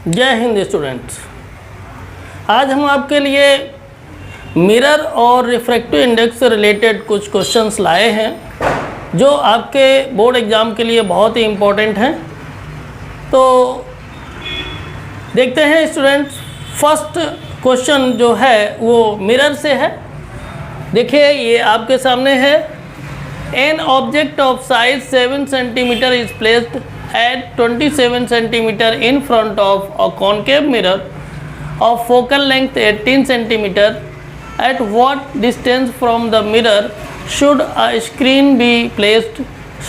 जय हिंद स्टूडेंट्स। आज हम आपके लिए मिरर और रिफ्रैक्टिव इंडेक्स से रिलेटेड कुछ क्वेश्चंस लाए हैं जो आपके बोर्ड एग्ज़ाम के लिए बहुत ही इम्पोर्टेंट हैं। तो देखते हैं स्टूडेंट्स, फर्स्ट क्वेश्चन जो है वो मिरर से है। देखिए ये आपके सामने है। An object of size 7 centimetre is placed at 27 centimeter in front of a concave mirror of focal length 18 centimeter. At what distance from the mirror should a screen be placed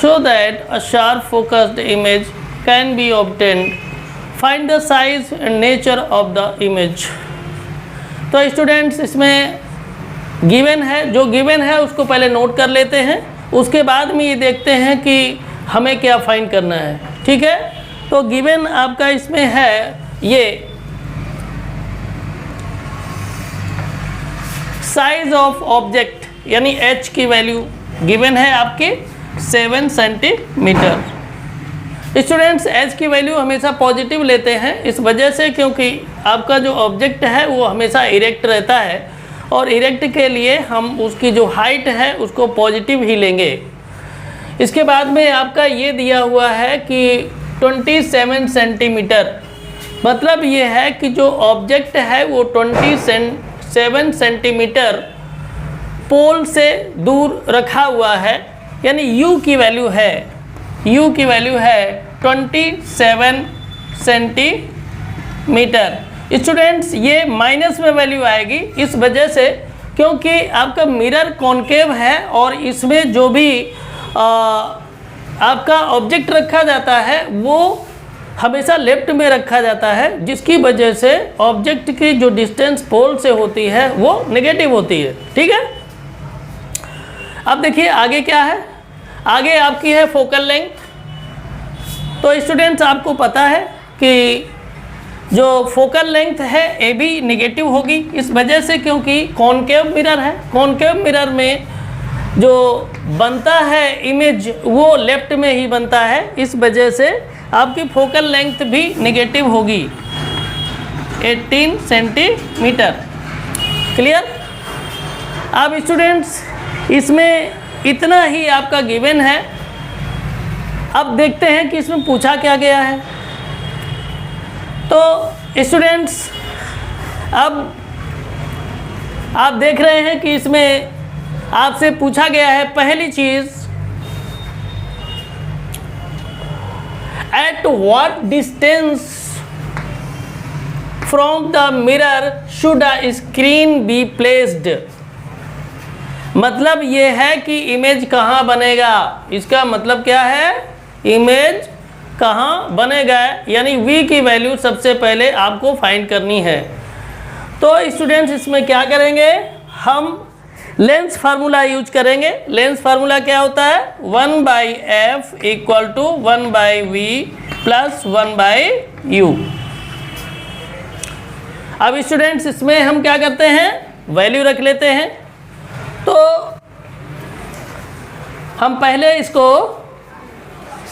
so that a sharp focused image can be obtained? Find the size and nature of the image. तो students इसमें given है, जो given है उसको पहले note कर लेते हैं, उसके बाद में ये देखते हैं कि हमें क्या फाइंड करना है। ठीक है, तो गिवन आपका इसमें है ये साइज ऑफ ऑब्जेक्ट यानी h की वैल्यू गिवन है आपके 7 सेंटीमीटर। स्टूडेंट्स h की वैल्यू हमेशा पॉजिटिव लेते हैं इस वजह से क्योंकि आपका जो ऑब्जेक्ट है वो हमेशा इरेक्ट रहता है और इरेक्ट के लिए हम उसकी जो हाइट है उसको पॉजिटिव ही लेंगे। इसके बाद में आपका ये दिया हुआ है कि 27 सेंटीमीटर, मतलब ये है कि जो ऑब्जेक्ट है वो 27 सेंटीमीटर पोल से दूर रखा हुआ है, यानी u की वैल्यू है, u की वैल्यू है 27 सेंटीमीटर। स्टूडेंट्स ये माइनस में वैल्यू आएगी इस वजह से क्योंकि आपका मिरर कॉन्केव है और इसमें जो भी आपका ऑब्जेक्ट रखा जाता है वो हमेशा लेफ्ट में रखा जाता है, जिसकी वजह से ऑब्जेक्ट की जो डिस्टेंस पोल से होती है वो नेगेटिव होती है। ठीक है, अब देखिए आगे क्या है। आगे आपकी है फोकल लेंथ। तो स्टूडेंट्स आपको पता है कि जो फोकल लेंथ है ए भी नेगेटिव होगी इस वजह से क्योंकि कॉनकेव मिरर है। कॉनकेव मिरर में जो बनता है इमेज वो लेफ्ट में ही बनता है, इस वजह से आपकी फोकल लेंथ भी नेगेटिव होगी 18 सेंटीमीटर। क्लियर। अब स्टूडेंट्स इसमें इतना ही आपका गिवन है। अब देखते हैं कि इसमें पूछा क्या गया है। तो स्टूडेंट्स अब आप देख रहे हैं कि इसमें आपसे पूछा गया है पहली चीज, at what distance from the mirror should a screen be placed. मतलब ये है कि इमेज कहाँ बनेगा। इसका मतलब क्या है, इमेज कहाँ बनेगा, यानी v की वैल्यू सबसे पहले आपको फाइंड करनी है। तो स्टूडेंट्स इसमें क्या करेंगे, हम लेंस फार्मूला यूज करेंगे। लेंस फार्मूला क्या होता है, 1/f = 1/v + 1/u। अब स्टूडेंट्स इसमें हम क्या करते हैं, वैल्यू रख लेते हैं। तो हम पहले इसको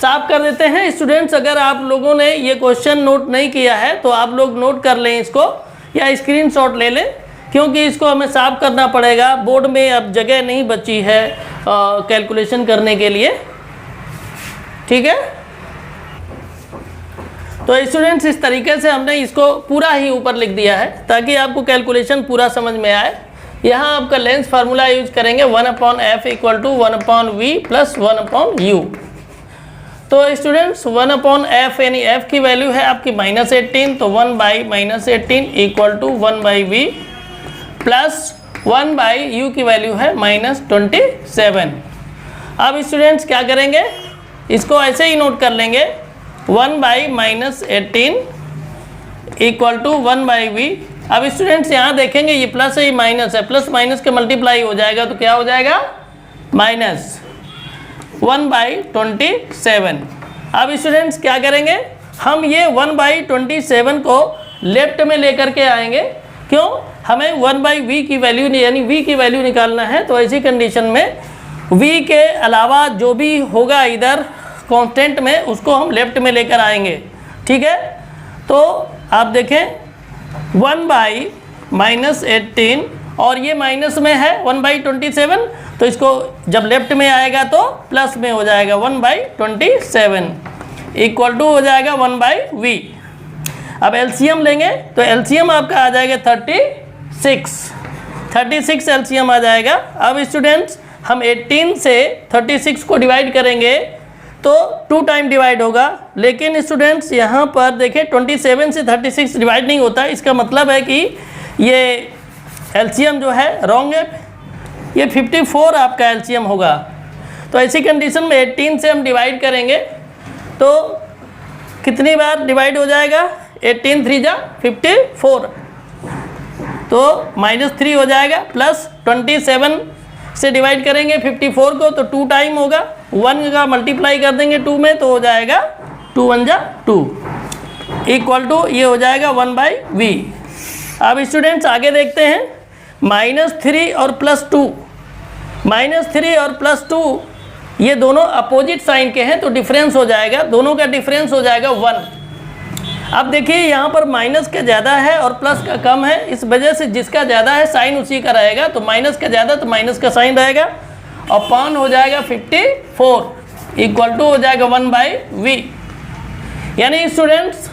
साफ कर देते हैं। स्टूडेंट्स अगर आप लोगों ने ये क्वेश्चन नोट नहीं किया है तो आप लोग नोट कर लें इसको या स्क्रीनशॉट ले लें, क्योंकि इसको हमें साफ करना पड़ेगा। बोर्ड में अब जगह नहीं बची है कैलकुलेशन करने के लिए। ठीक है, तो स्टूडेंट्स इस तरीके से हमने इसको पूरा ही ऊपर लिख दिया है ताकि आपको कैलकुलेशन पूरा समझ में आए। यहाँ आपका लेंस फार्मूला यूज करेंगे 1/f = 1/v + 1/u। तो स्टूडेंट्स 1/f यानी f की वैल्यू है आपकी -18, तो 1/-18 = 1/v + 1/u की वैल्यू है -27। अब स्टूडेंट्स क्या करेंगे, इसको ऐसे ही नोट कर लेंगे 1/-18 = 1/v। अब स्टूडेंट्स यहाँ देखेंगे ये प्लस है, ये माइनस है, प्लस माइनस के मल्टीप्लाई हो जाएगा तो क्या हो जाएगा, -1/27। अब स्टूडेंट्स क्या करेंगे, हम ये 1/27 को लेफ्ट में लेकर के आएंगे। क्यों, हमें 1/v की वैल्यू यानी v की वैल्यू निकालना है। तो ऐसी कंडीशन में v के अलावा जो भी होगा इधर कांस्टेंट में उसको हम लेफ्ट में लेकर आएंगे। ठीक है, तो आप देखें 1/-18 और ये माइनस में है 1/27, तो इसको जब लेफ्ट में आएगा तो प्लस में हो जाएगा 1/27 इक्वल टू हो जाएगा 1/v। अब एलसीएम लेंगे तो एलसीएम आपका आ जाएगा 36 एलसीएम आ जाएगा। अब स्टूडेंट्स हम 18 से 36 को डिवाइड करेंगे तो 2 टाइम डिवाइड होगा, लेकिन स्टूडेंट्स यहाँ पर देखें 27 से 36 डिवाइड नहीं होता। इसका मतलब है कि ये एलसीएम जो है रॉन्ग है, ये 54 आपका एलसीएम होगा। तो ऐसी कंडीशन में 18 से हम डिवाइड करेंगे तो कितनी बार डिवाइड हो जाएगा, 18 3 जा 54, तो -3 हो जाएगा, प्लस 27 से डिवाइड करेंगे 54 को तो 2 टाइम होगा, 1 का मल्टीप्लाई कर देंगे 2 में तो हो जाएगा 2 1 जा 2 इक्वल टू ये हो जाएगा 1/v। अब स्टूडेंट्स आगे देखते हैं, -3 और +2, -3 और +2 ये दोनों अपोजिट साइन के हैं तो डिफरेंस हो जाएगा, दोनों का डिफरेंस हो जाएगा 1। अब देखिए यहाँ पर माइनस का ज़्यादा है और प्लस का कम है, इस वजह से जिसका ज़्यादा है साइन उसी का रहेगा, तो माइनस का ज़्यादा तो माइनस का साइन रहेगा और पान हो जाएगा 54 इक्वल टू हो जाएगा 1/v। यानी स्टूडेंट्स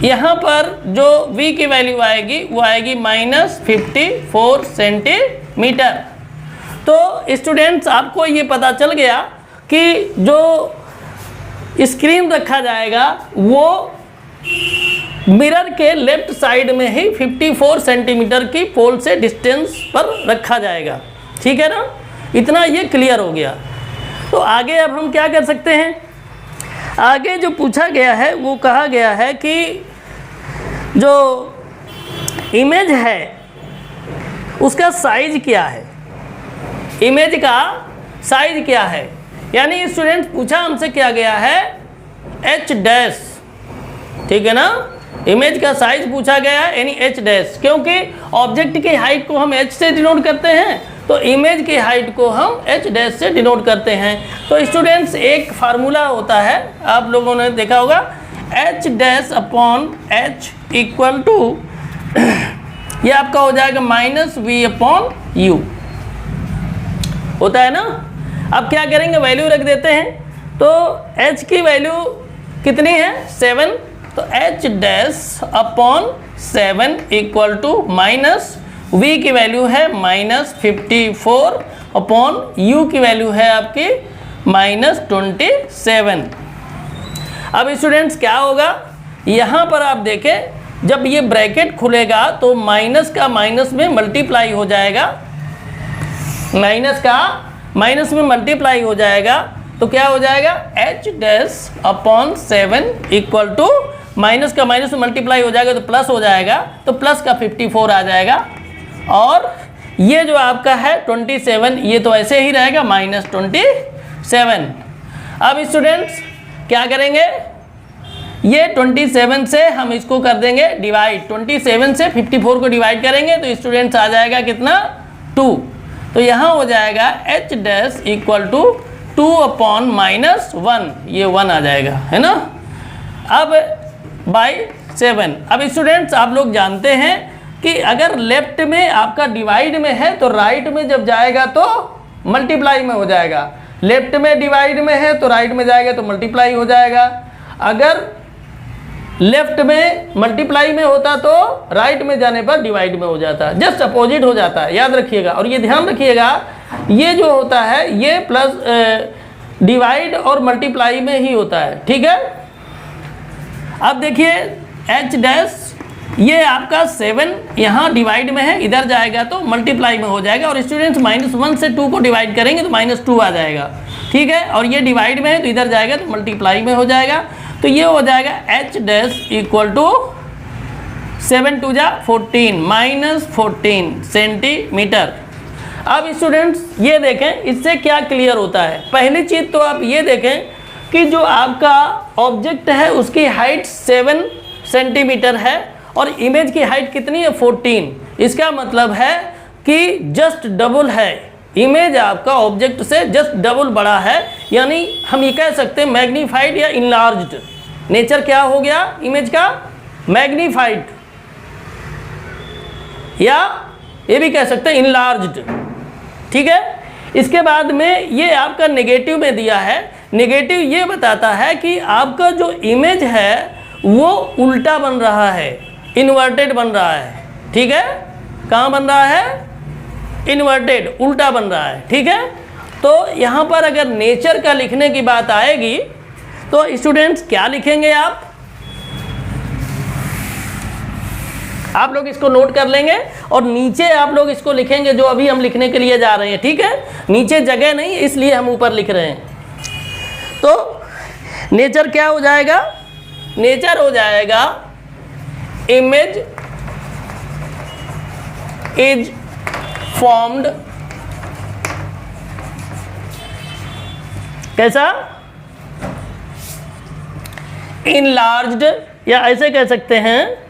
यहाँ पर जो v की वैल्यू आएगी वो आएगी -54 सेंटीमीटर। तो स्टूडेंट्स आपको ये पता चल गया कि जो स्क्रीन रखा जाएगा वो मिरर के लेफ्ट साइड में ही 54 सेंटीमीटर की पोल से डिस्टेंस पर रखा जाएगा, ठीक है ना, इतना ये क्लियर हो गया। तो आगे अब हम क्या कर सकते हैं, आगे जो पूछा गया है वो कहा गया है कि जो इमेज है उसका साइज क्या है, इमेज का साइज क्या है। यानी स्टूडेंट्स पूछा हमसे क्या गया है h', ठीक है ना, इमेज का साइज पूछा गया है यानी h', क्योंकि ऑब्जेक्ट की हाइट को हम h से डिनोट करते हैं तो इमेज की हाइट को हम h' से डिनोट करते हैं। तो स्टूडेंट्स एक फार्मूला होता है, आप लोगों ने देखा होगा, h'/h इक्वल टू ये आपका हो जाएगा -v/u होता है ना। अब क्या करेंगे, वैल्यू रख देते हैं, तो h की वैल्यू कितनी है 7, तो h'/7 इक्वल टू -v की वैल्यू है -54/u की वैल्यू है आपकी -27। अब स्टूडेंट्स क्या होगा, यहाँ पर आप देखें जब ये ब्रैकेट खुलेगा तो माइनस का माइनस में मल्टीप्लाई हो जाएगा, माइनस का माइनस में मल्टीप्लाई हो जाएगा तो क्या हो जाएगा h'/7 इक्वल टू माइनस का माइनस में मल्टीप्लाई हो जाएगा तो प्लस हो जाएगा, तो प्लस का 54 आ जाएगा और ये जो आपका है 27 ये तो ऐसे ही रहेगा -27। अब स्टूडेंट्स क्या करेंगे, ये 27 से हम इसको कर देंगे डिवाइड, 27 से 54 को डिवाइड करेंगे तो स्टूडेंट्स आ जाएगा कितना 2, तो यहाँ हो जाएगा h' इक्वल टू 2/-1, ये 1 आ जाएगा, है ना। अब /7। अब स्टूडेंट्स आप लोग जानते हैं कि अगर लेफ्ट में आपका डिवाइड में है तो राइट में जब जाएगा तो मल्टीप्लाई में हो जाएगा, लेफ्ट में डिवाइड में है तो राइट में जाएगा तो मल्टीप्लाई हो जाएगा, अगर लेफ्ट में मल्टीप्लाई में होता तो राइट में जाने पर डिवाइड में हो जाता, जस्ट अपोजिट हो जाता है, याद रखिएगा। और ये ध्यान रखिएगा ये जो होता है ये प्लस डिवाइड और मल्टीप्लाई में ही होता है, ठीक है। अब देखिए h' ये आपका 7 यहाँ डिवाइड में है, इधर जाएगा तो मल्टीप्लाई में हो जाएगा और स्टूडेंट्स -1 से 2 को डिवाइड करेंगे तो -2 आ जाएगा, ठीक है। और ये डिवाइड में है तो इधर जाएगा तो मल्टीप्लाई में हो जाएगा, तो ये हो जाएगा h' इक्वल टू 7 2 जा 14 -14 सेंटीमीटर। अब स्टूडेंट्स ये देखें इससे क्या क्लियर होता है, पहली चीज़ तो आप ये देखें कि जो आपका ऑब्जेक्ट है उसकी हाइट 7 सेंटीमीटर है और इमेज की हाइट कितनी है 14, इसका मतलब है कि जस्ट डबल है, इमेज आपका ऑब्जेक्ट से जस्ट डबल बड़ा है, यानी हम ये कह सकते हैं मैग्नीफाइड या इनलार्ज्ड नेचर क्या हो गया इमेज का, मैग्नीफाइड, या ये भी कह सकते हैं इनलार्ज्ड। ठीक है, इसके बाद में ये आपका नेगेटिव में दिया है। नेगेटिव ये बताता है कि आपका जो इमेज है वो उल्टा बन रहा है, इन्वर्टेड बन रहा है। ठीक है, कहाँ बन रहा है? इन्वर्टेड, उल्टा बन रहा है। ठीक है, तो यहाँ पर अगर नेचर का लिखने की बात आएगी तो स्टूडेंट्स क्या लिखेंगे आप लोग इसको नोट कर लेंगे और नीचे आप लोग इसको लिखेंगे जो अभी हम लिखने के लिए जा रहे हैं। ठीक है, नीचे जगह नहीं इसलिए हम ऊपर लिख रहे हैं। तो नेचर क्या हो जाएगा? नेचर हो जाएगा इमेज इज फॉर्म्ड, कैसा? इनलार्ज्ड, या ऐसे कह सकते हैं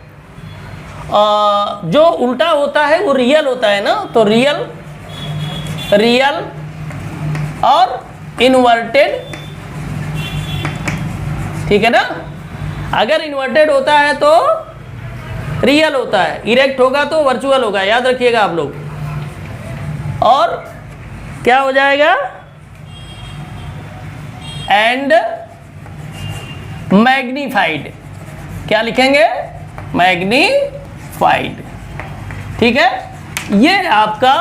जो उल्टा होता है वो रियल होता है ना, तो रियल और इन्वर्टेड। ठीक है ना, अगर इन्वर्टेड होता है तो रियल होता है, इरेक्ट होगा तो वर्चुअल होगा, याद रखिएगा आप लोग। और क्या हो जाएगा? एंड मैग्नीफाइड, क्या लिखेंगे? मैग्नीफाइड। ठीक है, ये आपका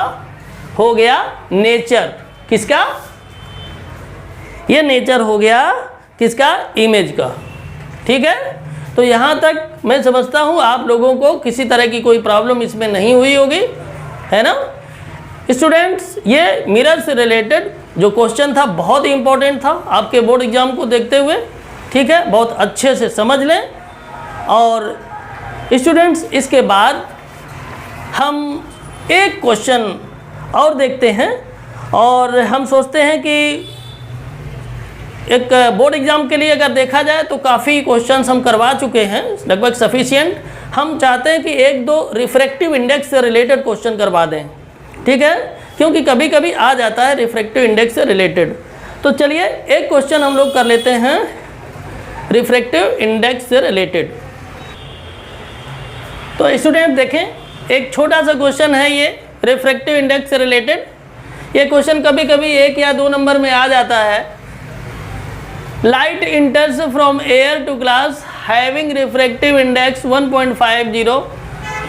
हो गया नेचर, किसका? ये नेचर हो गया किसका? इमेज का। ठीक है, तो यहाँ तक मैं समझता हूँ आप लोगों को किसी तरह की कोई प्रॉब्लम इसमें नहीं हुई होगी, है ना स्टूडेंट्स? ये मिरर से रिलेटेड जो क्वेश्चन था बहुत ही इंपॉर्टेंट था आपके बोर्ड एग्जाम को देखते हुए। ठीक है, बहुत अच्छे से समझ लें। और स्टूडेंट्स इसके बाद हम एक क्वेश्चन और देखते हैं, और हम सोचते हैं कि एक बोर्ड एग्ज़ाम के लिए अगर देखा जाए तो काफ़ी क्वेश्चंस हम करवा चुके हैं, लगभग सफिशिएंट। हम चाहते हैं कि एक दो रिफ्रैक्टिव इंडेक्स से रिलेटेड क्वेश्चन करवा दें। ठीक है, क्योंकि कभी कभी आ जाता है रिफ्रैक्टिव इंडेक्स से रिलेटेड। तो चलिए एक क्वेश्चन हम लोग कर लेते हैं रिफ्रैक्टिव इंडेक्स से रिलेटेड। तो स्टूडेंट देखें, एक छोटा सा क्वेश्चन है ये रिफ्रैक्टिव इंडेक्स से रिलेटेड। ये क्वेश्चन कभी कभी 1 या 2 नंबर में आ जाता है। Light enters from air to glass having refractive index 1.50,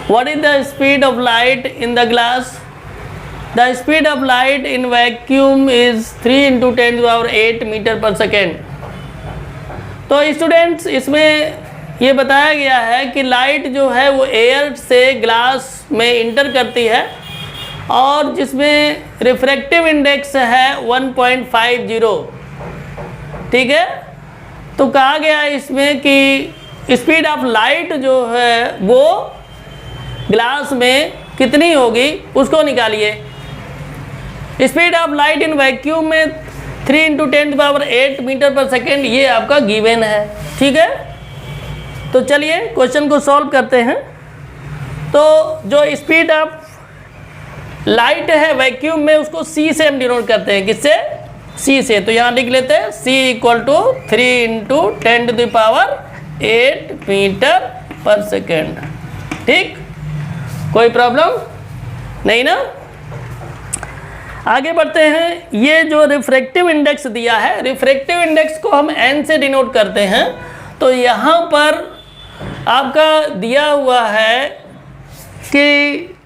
what is the speed of light in the glass? The speed of light in vacuum is 3 × 10⁸ metre per second. तो students इसमें ये बताया गया है कि लाइट जो है वो एयर से ग्लास में इंटर करती है और जिसमें रिफ्रैक्टिव इंडेक्स है 1.50। ठीक है, तो कहा गया है इसमें कि स्पीड ऑफ लाइट जो है वो ग्लास में कितनी होगी उसको निकालिए। Speed of light in vacuum में 3 × 10⁸ मीटर पर सेकेंड ये आपका गिवन है। ठीक है, तो चलिए क्वेश्चन को सॉल्व करते हैं। तो जो स्पीड ऑफ लाइट है वैक्यूम में उसको c से हम डिनोट करते हैं, किससे? c से। तो यहाँ लिख लेते हैं c = 3 × 10⁸ मीटर पर सेकेंड। ठीक, कोई प्रॉब्लम नहीं ना? आगे बढ़ते हैं। ये जो रिफ्रैक्टिव इंडेक्स दिया है, रिफ्रैक्टिव इंडेक्स को हम n से डिनोट करते हैं। तो यहाँ पर आपका दिया हुआ है कि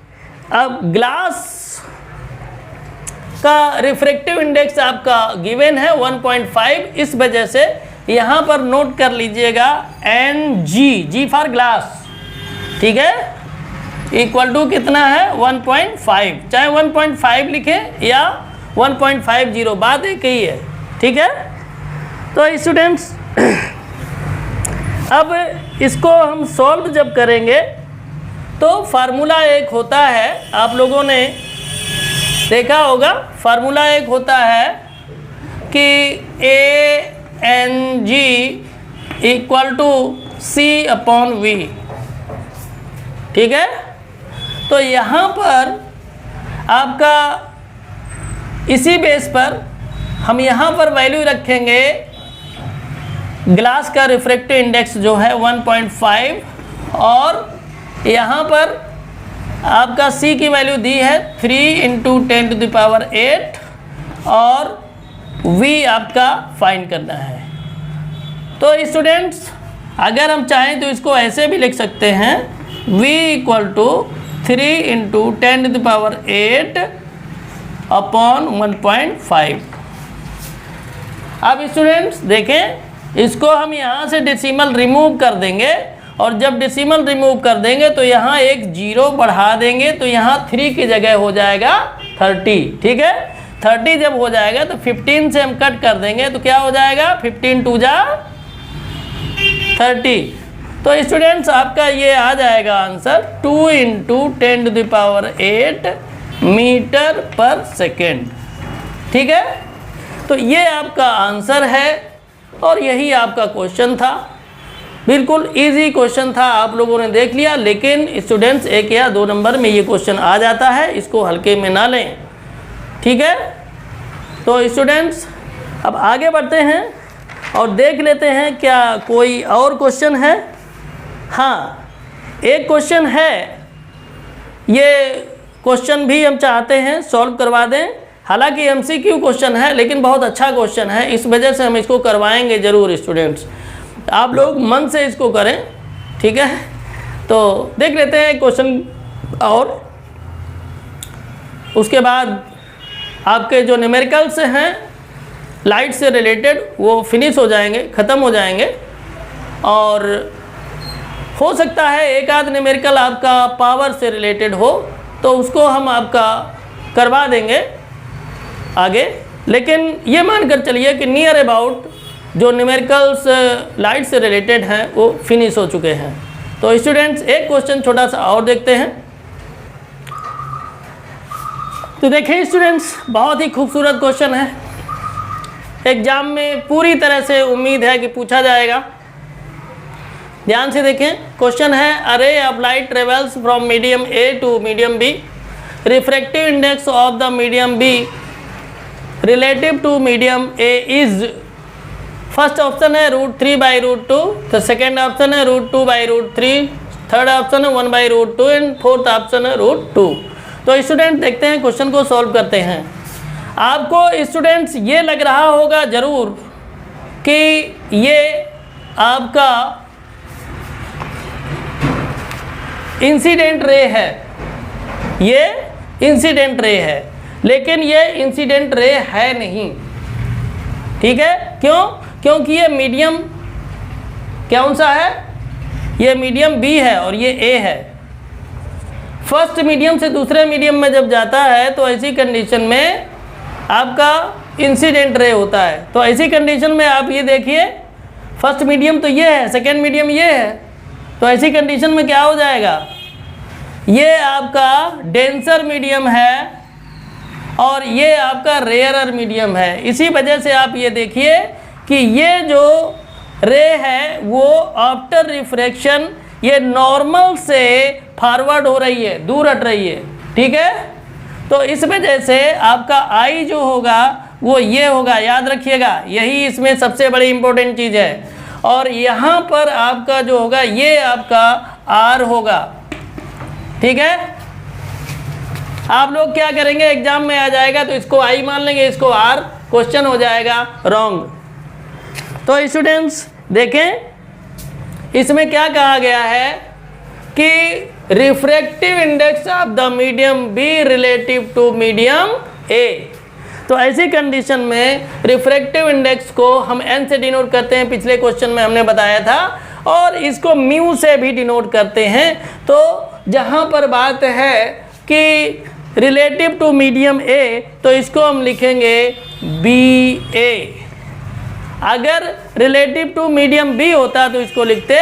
अब ग्लास का रिफ्रैक्टिव इंडेक्स आपका गिवन है 1.5, इस वजह से यहाँ पर नोट कर लीजिएगा Ng, G फॉर ग्लास। ठीक है, इक्वल टू कितना है? 1.5, चाहे 1.5 लिखें या 1.50, बात एक ही है। ठीक है, तो स्टूडेंट्स अब इसको हम सॉल्व जब करेंगे तो फार्मूला एक होता है, आप लोगों ने देखा होगा, फार्मूला एक होता है कि Ang = C/V। ठीक है, तो यहाँ पर आपका इसी बेस पर हम यहाँ पर वैल्यू रखेंगे। ग्लास का रिफ्रैक्टिव इंडेक्स जो है 1.5 और यहाँ पर आपका c की वैल्यू दी है 3 × 10⁸ और v आपका फाइंड करना है। तो स्टूडेंट्स अगर हम चाहें तो इसको ऐसे भी लिख सकते हैं v = 3 × 10⁸ अपॉन 1.5। अब स्टूडेंट्स देखें, इसको हम यहाँ से डेसिमल रिमूव कर देंगे और जब डेसिमल रिमूव कर देंगे तो यहाँ एक 0 बढ़ा देंगे तो यहाँ 3 की जगह हो जाएगा 30। ठीक है, 30 जब हो जाएगा तो 15 से हम कट कर देंगे तो क्या हो जाएगा 15 × 2 = 30। तो स्टूडेंट्स आपका ये आ जाएगा आंसर 2 × 10⁸ मीटर/सेकेंड। ठीक है, तो ये आपका आंसर है और यही आपका क्वेश्चन था। बिल्कुल इजी क्वेश्चन था, आप लोगों ने देख लिया। लेकिन स्टूडेंट्स 1 या 2 नंबर में ये क्वेश्चन आ जाता है, इसको हल्के में ना लें। ठीक है, तो स्टूडेंट्स अब आगे बढ़ते हैं और देख लेते हैं क्या कोई और क्वेश्चन है। हाँ, एक क्वेश्चन है, ये क्वेश्चन भी हम चाहते हैं सॉल्व करवा दें। हालांकि MCQ क्वेश्चन है लेकिन बहुत अच्छा क्वेश्चन है, इस वजह से हम इसको करवाएंगे ज़रूर। स्टूडेंट्स आप लोग मन से इसको करें। ठीक है, तो देख लेते हैं क्वेश्चन और उसके बाद आपके जो न्यूमेरिकल्स हैं लाइट से रिलेटेड वो फिनिश हो जाएंगे, ख़त्म हो जाएंगे। और हो सकता है एक आध न्यूमेरिकल आपका पावर से रिलेटेड हो तो उसको हम आपका करवा देंगे आगे। लेकिन ये मानकर चलिए कि नियर अबाउट जो न्यूमेरिकल्स लाइट से रिलेटेड हैं वो फिनिश हो चुके हैं। तो स्टूडेंट्स एक क्वेश्चन छोटा सा और देखते हैं। तो देखिए स्टूडेंट्स, बहुत ही खूबसूरत क्वेश्चन है, एग्जाम में पूरी तरह से उम्मीद है कि पूछा जाएगा। ध्यान से देखें, क्वेश्चन है a ray of light travels from medium A to medium B, refractive index of the medium B relative to medium A is. First option है √3/√2, तो सेकेंड ऑप्शन है √2/√3, थर्ड ऑप्शन है 1/√2 एंड फोर्थ ऑप्शन है √2। तो student देखते हैं question को solve करते हैं। आपको स्टूडेंट्स ये लग रहा होगा ज़रूर कि ये आपका इंसिडेंट रे है, ये इंसिडेंट रे है, लेकिन ये इंसिडेंट रे है नहीं। ठीक है, क्यों? क्योंकि ये मीडियम कौन सा है, ये मीडियम बी है और ये ए है। फर्स्ट मीडियम से दूसरे मीडियम में जब जाता है तो ऐसी कंडीशन में आपका इंसिडेंट रे होता है। तो ऐसी कंडीशन में आप ये देखिए, फर्स्ट मीडियम तो ये है, सेकेंड मीडियम ये है, तो ऐसी कंडीशन में क्या हो जाएगा, ये आपका डेंसर मीडियम है और ये आपका रेयरर मीडियम है। इसी वजह से आप ये देखिए कि ये जो रे है वो आफ्टर रिफ्रैक्शन ये नॉर्मल से फॉरवर्ड हो रही है, दूर हट रही है। ठीक है, तो इस वजह से आपका आई जो होगा वो ये होगा, याद रखिएगा, यही इसमें सबसे बड़ी इंपॉर्टेंट चीज़ है। और यहाँ पर आपका जो होगा ये आपका आर होगा। ठीक है, आप लोग क्या करेंगे, एग्जाम में आ जाएगा तो इसको आई मान लेंगे, इसको आर, क्वेश्चन हो जाएगा रॉन्ग। तो स्टूडेंट्स देखें, इसमें क्या कहा गया है कि refractive index of the medium B relative to medium A. तो ऐसी कंडीशन में रिफ्रैक्टिव इंडेक्स को हम एन से डिनोट करते हैं, पिछले क्वेश्चन में हमने बताया था, और इसको म्यू से भी डिनोट करते हैं। तो जहाँ पर बात है कि रिलेटिव टू मीडियम ए तो इसको हम लिखेंगे बी ए। अगर रिलेटिव टू मीडियम बी होता तो इसको लिखते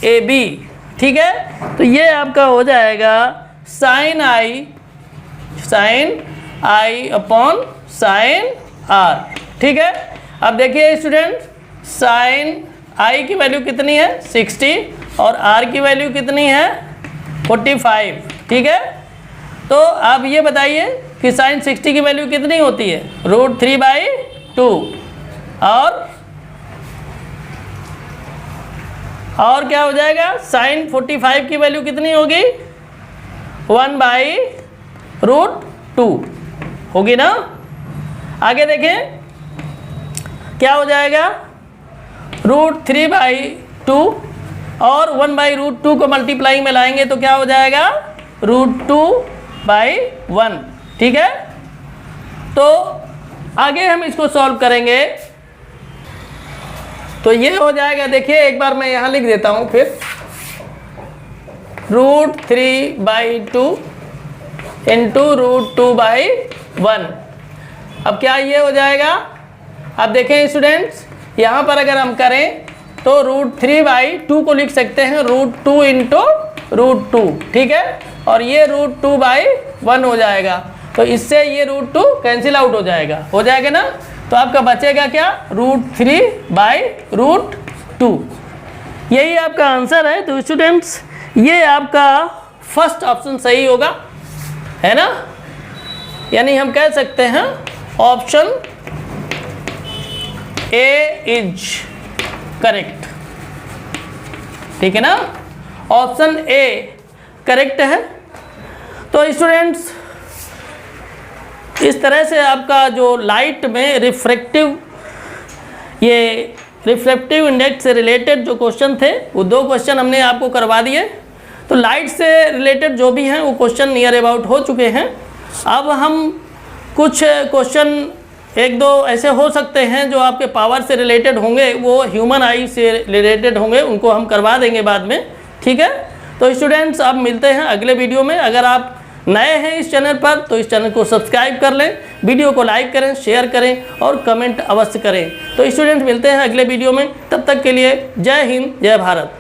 ए बी। ठीक है, तो ये आपका हो जाएगा sine i upon sine r. ठीक है, अब देखिए स्टूडेंट, साइन आई की वैल्यू कितनी है 60 और आर की वैल्यू कितनी है 45। ठीक है, तो आप ये बताइए कि साइन 60 की वैल्यू कितनी होती है, √3/2 और और क्या हो जाएगा, साइन 45 की वैल्यू कितनी होगी, 1/√2 होगी ना। आगे देखें क्या हो जाएगा, √3/2 और 1/√2 को मल्टीप्लाई में लाएंगे तो क्या हो जाएगा, √2/1। ठीक है, तो आगे हम इसको सॉल्व करेंगे तो ये हो जाएगा, देखिए एक बार मैं यहाँ लिख देता हूँ फिर, √3/2 इंटू √2/1। अब क्या ये हो जाएगा, अब देखें स्टूडेंट्स, यहाँ पर अगर हम करें तो √3/2 को लिख सकते हैं √2 इंटू √2, ठीक है, और ये √2/1 हो जाएगा। तो इससे ये √2 कैंसिल आउट हो जाएगा ना। तो आपका बचेगा क्या, √3/√2। यही आपका आंसर है। तो स्टूडेंट्स ये आपका फर्स्ट ऑप्शन सही होगा, है ना, यानी हम कह सकते हैं ऑप्शन ए इज करेक्ट। ठीक है ना, ऑप्शन ए करेक्ट है। तो स्टूडेंट्स इस तरह से आपका जो लाइट में रिफ्रैक्टिव इंडेक्स से रिलेटेड जो क्वेश्चन थे वो 2 क्वेश्चन हमने आपको करवा दिए। तो लाइट से रिलेटेड जो भी हैं वो क्वेश्चन नियर अबाउट हो चुके हैं। अब हम कुछ क्वेश्चन 1-2 ऐसे हो सकते हैं जो आपके पावर से रिलेटेड होंगे, वो ह्यूमन आई से रिलेटेड होंगे, उनको हम करवा देंगे बाद में। ठीक है, तो स्टूडेंट्स अब मिलते हैं अगले वीडियो में। अगर आप नए हैं इस चैनल पर तो इस चैनल को सब्सक्राइब कर लें, वीडियो को लाइक करें, शेयर करें और कमेंट अवश्य करें। तो स्टूडेंट्स मिलते हैं अगले वीडियो में, तब तक के लिए जय हिंद, जय भारत।